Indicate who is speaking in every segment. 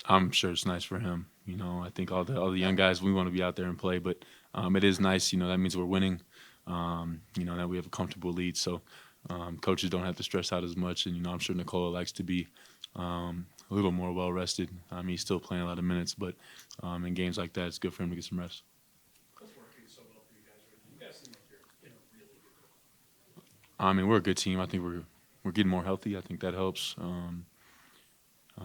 Speaker 1: I'm sure it's nice for him. I think all the young guys, we want to be out there and play, but it is nice. That means we're winning. That we have a comfortable lead, so coaches don't have to stress out as much. And I'm sure Nikola likes to be a little more well rested. He's still playing a lot of minutes, but in games like that, it's good for him to get some rest.
Speaker 2: What's working so well for you guys right now? You guys seem like you're in a really good rhythm.
Speaker 1: We're a good team. I think we're getting more healthy. I think that helps.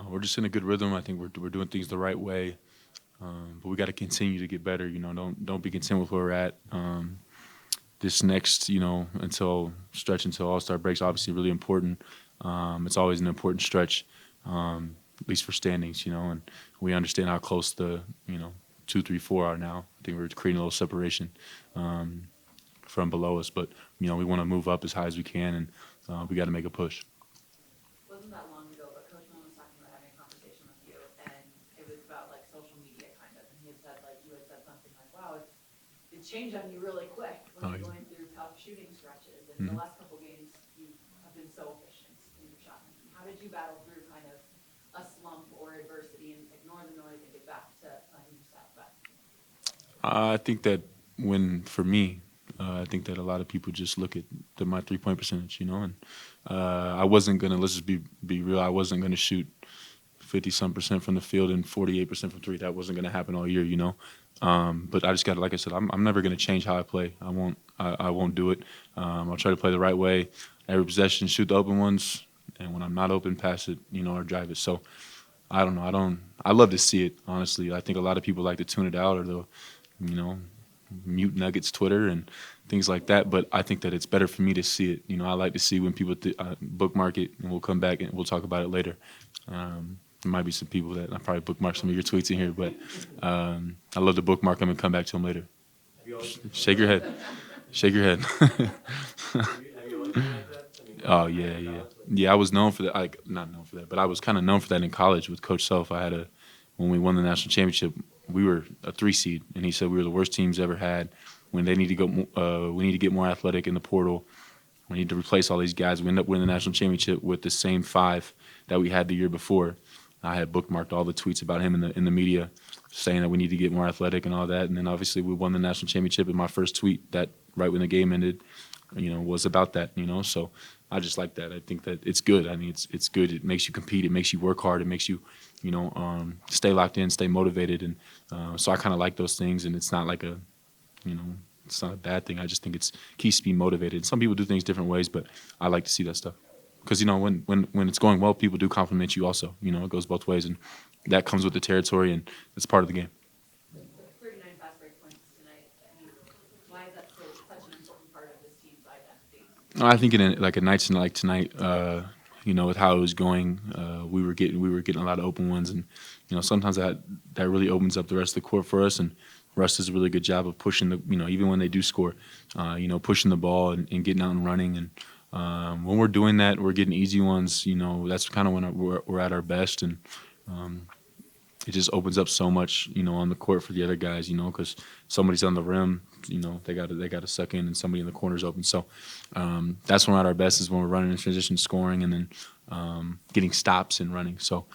Speaker 1: We're just in a good rhythm. I think we're doing things the right way. But we got to continue to get better. Don't be content with where we're at. This next, until All Star breaks, obviously really important. It's always an important stretch, at least for standings. And we understand how close the 2, 3, 4 are now. I think we're creating a little separation from below us, but we want to move up as high as we can, and we got to make a push.
Speaker 3: Wasn't that long ago, but Coach Mullen was talking about having a conversation with you, and it was about like social media kind of, and he had said like you had said something like, "Wow, it changed on you really quick when
Speaker 1: Oh,
Speaker 3: you're
Speaker 1: yeah.
Speaker 3: going through tough shooting stretches, and the
Speaker 1: Mhm.
Speaker 3: last couple games you have been so efficient in your shot making. How did you battle through kind of a slump or adversity and ignore the noise and get back to playing your style best?"
Speaker 1: I think that for me, I think that a lot of people just look at my 3-point percentage, and I wasn't gonna. Let's just be real. I wasn't gonna shoot 50-some% from the field and 48% from three. That wasn't gonna happen all year. But I just got to, like I said, I'm never gonna change how I play. I won't do it. I'll try to play the right way. Every possession, shoot the open ones, and when I'm not open, pass it, or drive it. So I don't know. I love to see it. Honestly, I think a lot of people like to tune it out, or they'll you know, mute Nuggets Twitter and things like that. But I think that it's better for me to see it. I like to see when people bookmark it, and we'll come back and we'll talk about it later. There might be some people that I probably bookmark some of your tweets in here, but I love to bookmark them and come back to them later.
Speaker 2: Have you always been
Speaker 1: Shake your head. Shake your head.
Speaker 2: have you always been like that? I mean,
Speaker 1: Oh
Speaker 2: like
Speaker 1: yeah,
Speaker 2: in
Speaker 1: yeah,
Speaker 2: college, like,
Speaker 1: yeah. I was known for that. Like not known for that, but I was kind of known for that in college with Coach Self. When we won the national championship, we were a 3 seed, and he said we were the worst teams ever had. When they need to go, we need to get more athletic in the portal. We need to replace all these guys. We ended up winning the national championship with the same 5 that we had the year before. I had bookmarked all the tweets about him in the media, saying that we need to get more athletic and all that. And then obviously we won the national championship. And my first tweet that right when the game ended, was about that. So I just like that. I think that it's good. I mean, it's good. It makes you compete. It makes you work hard. It makes you, stay locked in, stay motivated. And so I kind of like those things. And it's not like you know, it's not a bad thing. I just think it's keeps me motivated. Some people do things different ways, but I like to see that stuff because when it's going well, people do compliment you. Also, it goes both ways, and that comes with the territory, and it's part of the game.
Speaker 3: 39 fast break points tonight. I mean, why is that such an important part of this team's identity?
Speaker 1: I think in like a night like tonight, with how it was going, we were getting a lot of open ones, and sometimes that really opens up the rest of the court for us. And Russ does a really good job of pushing even when they do score, pushing the ball and getting out and running. And when we're doing that, we're getting easy ones. That's kind of when we're at our best, and it just opens up so much, on the court for the other guys, because somebody's on the rim, they got to suck in, and somebody in the corner's open. So that's when we're at our best is when we're running in transition, scoring, and then getting stops and running. So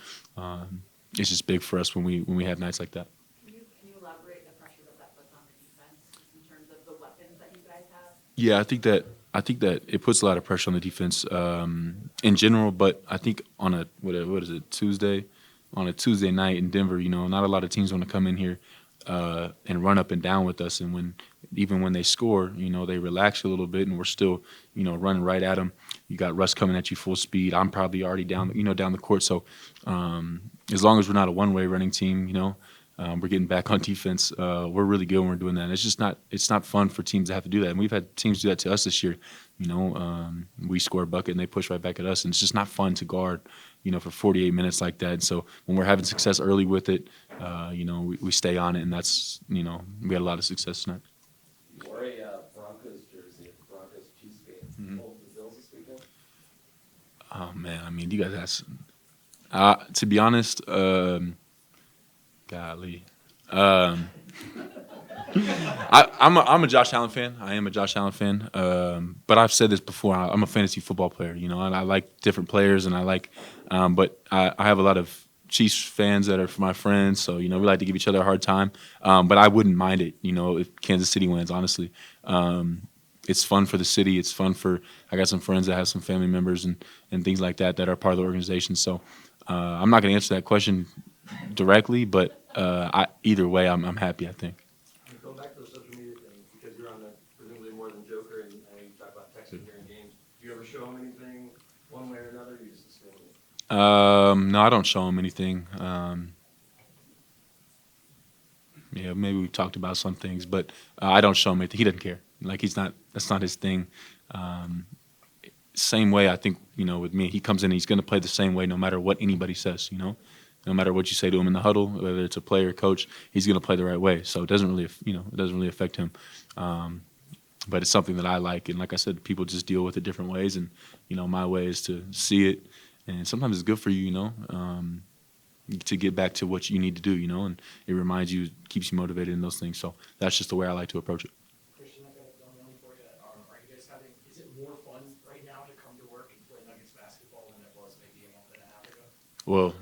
Speaker 1: it's just big for us when we have nights like that.
Speaker 3: Can you elaborate the pressure that puts on the defense just in terms of the weapons that you guys have?
Speaker 1: Yeah, I think that it puts a lot of pressure on the defense in general, but I think on what is it, Tuesday, on a Tuesday night in Denver, not a lot of teams want to come in here and run up and down with us, and even when they score, they relax a little bit, and we're still running right at them. You got Russ coming at you full speed. I'm probably already down the court, so as long as we're not a one-way running team, we're getting back on defense. We're really good when we're doing that. And it's not fun for teams to have to do that. And we've had teams do that to us this year. We score a bucket and they push right back at us, and it's just not fun to guard, for 48 minutes like that. And so when we're having success early with it, we stay on it, and that's we had a lot of success tonight.
Speaker 4: You wore a Broncos jersey at the Broncos Chiefs game. Hold the Bills this weekend?
Speaker 1: Oh man, I mean, you guys ask. To be honest, golly. I'm a Josh Allen fan. I am a Josh Allen fan. But I've said this before. I'm a fantasy football player, and I like different players, and I like. But I have a lot of Chiefs fans that are my friends, so we like to give each other a hard time. But I wouldn't mind it, if Kansas City wins. Honestly, it's fun for the city. It's fun for I got some friends that have some family members and things like that are part of the organization. So I'm not going to answer that question directly, but either way, I'm happy. I think.
Speaker 5: Going back to the social media thing, because you're on the presumably more than Joker, and I know you talk about texting during games. Do you ever show them anything one way or another? Or you just assume it?
Speaker 1: No, I don't show him anything. Yeah, maybe we talked about some things, but I don't show him anything. He doesn't care. Like that's not his thing. Same way, I think, with me, he comes in, he's going to play the same way no matter what anybody says, no matter what you say to him in the huddle, whether it's a player or coach, he's going to play the right way. So it doesn't really affect him. But it's something that I like. And like I said, people just deal with it different ways. And, my way is to see it. And sometimes it's good for you, to get back to what you need to do, and it reminds you, keeps you motivated in those things. So that's just the way I like to approach it.
Speaker 2: Christian, I got a dumb one for you. Are you guys is it more fun right now to come to work and play Nuggets basketball than it was maybe a month and a half ago?
Speaker 1: Well,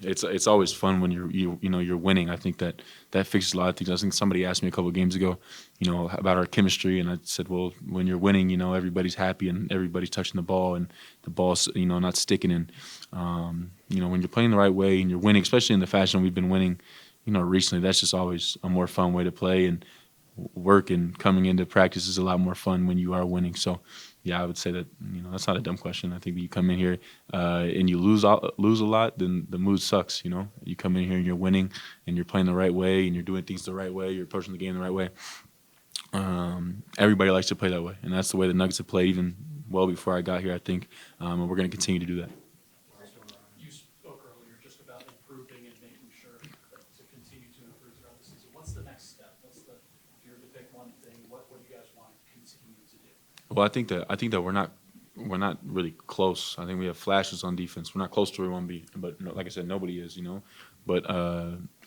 Speaker 1: it's always fun when you're winning. I think that fixes a lot of things. I think somebody asked me a couple of games ago, about our chemistry, and I said, well, when you're winning, everybody's happy and everybody's touching the ball and the ball's not sticking. And when you're playing the right way and you're winning, especially in the fashion we've been winning, recently, that's just always a more fun way to play, and work and coming into practice is a lot more fun when you are winning. So. Yeah, I would say that that's not a dumb question. I think that you come in here and you lose a lot, then the mood sucks. You come in here and you're winning and you're playing the right way and you're doing things the right way. You're approaching the game the right way. Everybody likes to play that way, and that's the way the Nuggets have played even well before I got here. I think, and we're going to continue to do that.
Speaker 2: You spoke earlier just about improving and making sure to continue to improve throughout the season. What's the next step? If you were to pick one thing, what do you guys want to continue to do?
Speaker 1: Well, I think that we're not really close. I think we have flashes on defense. We're not close to where we want to be, but like I said, nobody is. But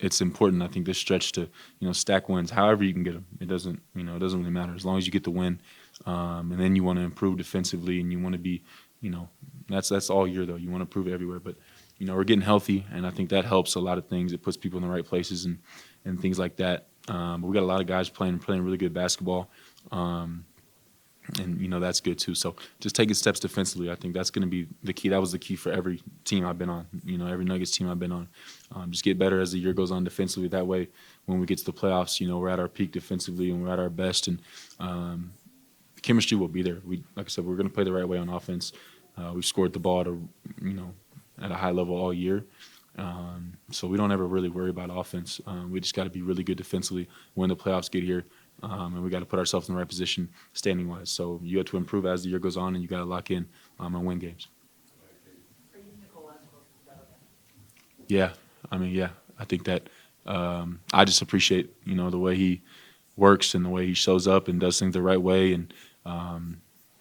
Speaker 1: it's important. I think this stretch to stack wins, however you can get them. It doesn't really matter as long as you get the win, and then you want to improve defensively and you want to be that's all year though. You want to improve it everywhere, but we're getting healthy, and I think that helps a lot of things. It puts people in the right places and things like that. But we got a lot of guys playing really good basketball. And that's good too. So just taking steps defensively, I think that's going to be the key. That was the key for every team I've been on. Every Nuggets team I've been on. Just get better as the year goes on defensively. That way, when we get to the playoffs, we're at our peak defensively and we're at our best. And the chemistry will be there. Like I said, we're going to play the right way on offense. We've scored the ball at a high level all year. So we don't ever really worry about offense. We just got to be really good defensively when the playoffs get here. And we got to put ourselves in the right position standing-wise. So you have to improve as the year goes on, and you got to lock in and win games. Yeah, I think that I just appreciate the way he works and the way he shows up and does things the right way, and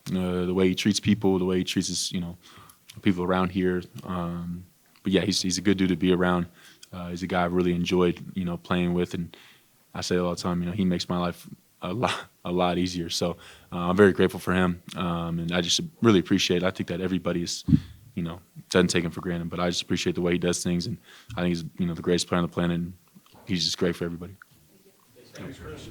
Speaker 1: the way he treats people, the way he treats his people around here. But yeah, he's a good dude to be around. He's a guy I've really enjoyed playing with, and I say it all the time, he makes my life a lot easier. So I'm very grateful for him, and I just really appreciate it. I think that everybody is, doesn't take him for granted, but I just appreciate the way he does things, and I think he's, the greatest player on the planet, and he's just great for everybody.
Speaker 2: Thanks, Chris.